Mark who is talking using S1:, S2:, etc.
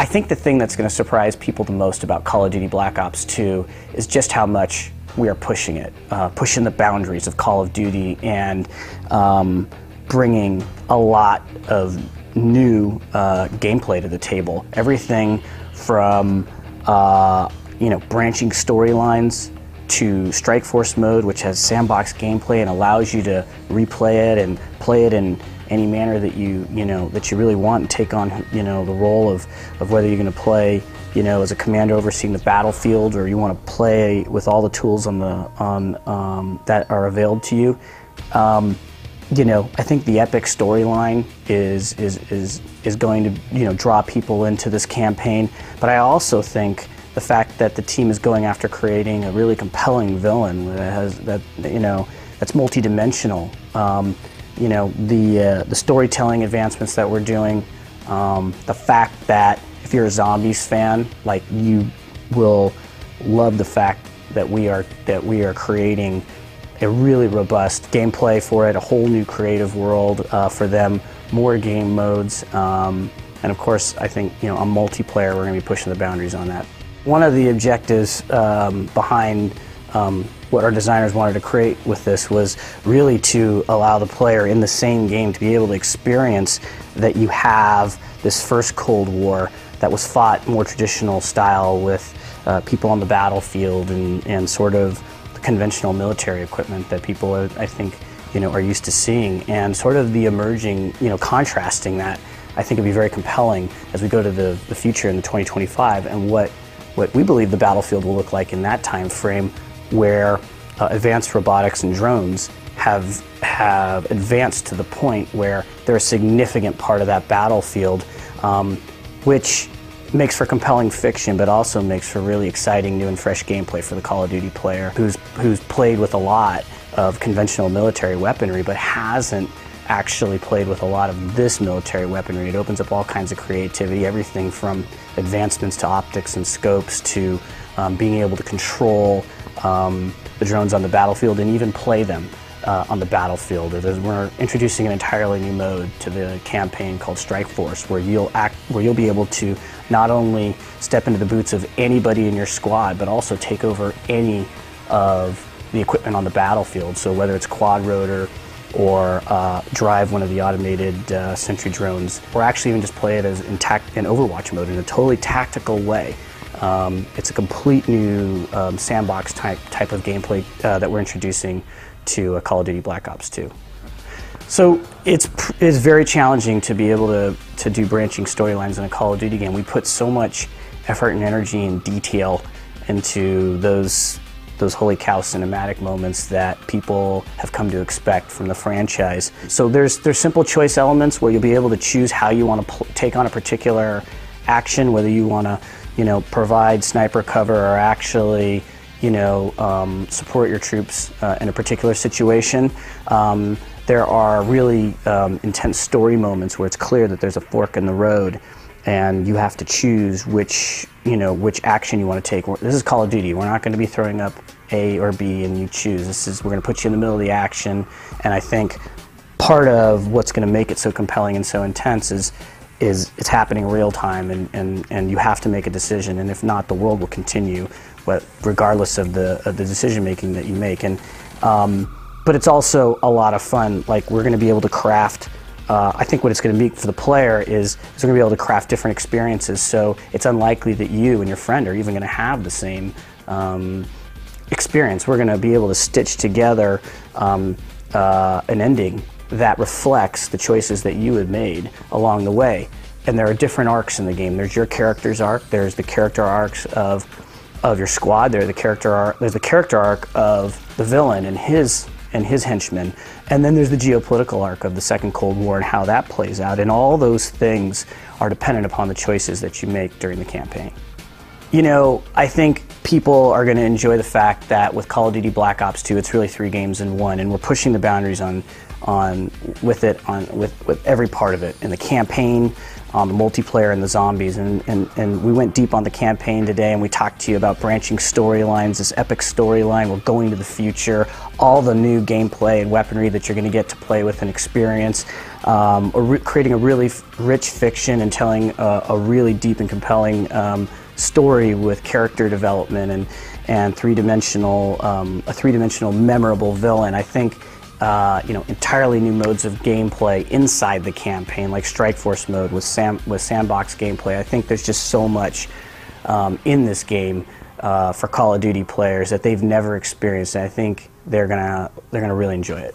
S1: I think the thing that's going to surprise people the most about Call of Duty Black Ops 2 is just how much we are pushing it, pushing the boundaries of Call of Duty and bringing a lot of new gameplay to the table. Everything from branching storylines to Strike Force mode, which has sandbox gameplay and allows you to replay it and play it in any manner that you really want, and take on the role of whether you're going to play as a commander overseeing the battlefield, or you want to play with all the tools that are available to you. I think the epic storyline is going to draw people into this campaign, but I also think the fact that the team is going after creating a really compelling villain that's multi-dimensional. The storytelling advancements that we're doing, the fact that if you're a Zombies fan, like, you will love the fact that we are creating a really robust gameplay for it, a whole new creative world for them, more game modes, and of course, I think on multiplayer we're going to be pushing the boundaries on that. One of the objectives behind what our designers wanted to create with this was really to allow the player in the same game to be able to experience that you have this first Cold War that was fought more traditional style with people on the battlefield and sort of the conventional military equipment that people I think are used to seeing, and sort of the emerging contrasting that. I think it'd be very compelling as we go to the future in the 2025 and what we believe the battlefield will look like in that time frame, where advanced robotics and drones have advanced to the point where they're a significant part of that battlefield, which makes for compelling fiction, but also makes for really exciting new and fresh gameplay for the Call of Duty player who's played with a lot of conventional military weaponry, but hasn't actually played with a lot of this military weaponry. It opens up all kinds of creativity, everything from advancements to optics and scopes to being able to control the drones on the battlefield and even play them on the battlefield. We're introducing an entirely new mode to the campaign called Strike Force, where you'll be able to not only step into the boots of anybody in your squad, but also take over any of the equipment on the battlefield. So whether it's quad rotor or drive one of the automated sentry drones, or actually even just play it as in Overwatch mode in a totally tactical way. It's a complete new sandbox type of gameplay that we're introducing to Call of Duty Black Ops 2. So it's very challenging to be able to do branching storylines in a Call of Duty game. We put so much effort and energy and detail into those holy cow cinematic moments that people have come to expect from the franchise. So there's simple choice elements where you'll be able to choose how you want to take on a particular action, whether you want to provide sniper cover or actually support your troops in a particular situation. There are really intense story moments where it's clear that there's a fork in the road and you have to choose which action you want to take. This is Call of Duty. We're not going to be throwing up A or B and you choose. We're going to put you in the middle of the action, and I think part of what's going to make it so compelling and so intense is it's happening real time, and you have to make a decision, and if not, the world will continue, regardless of the decision making that you make. But it's also a lot of fun. Like, we're going to be able to craft. I think what it's going to be for the player is we're going to be able to craft different experiences. So it's unlikely that you and your friend are even going to have the same experience. We're going to be able to stitch together an ending that reflects the choices that you had made along the way. And there are different arcs in the game. There's your character's arc. There's the character arcs of your squad. There's the character arc of the villain and his henchmen. And then there's the geopolitical arc of the Second Cold War and how that plays out. And all those things are dependent upon the choices that you make during the campaign. I think people are going to enjoy the fact that with Call of Duty Black Ops 2, it's really 3 games in one, and we're pushing the boundaries on with every part of it, in the campaign, on the multiplayer, and the zombies. And we went deep on the campaign today, and we talked to you about branching storylines, this epic storyline. We're going to the future, all the new gameplay and weaponry that you're going to get to play with and experience, creating a really rich fiction and telling a really deep and compelling story with character development and three-dimensional memorable villain. I think entirely new modes of gameplay inside the campaign, like Strike Force mode with sandbox gameplay. I think there's just so much in this game for Call of Duty players that they've never experienced, and I think they're gonna really enjoy it.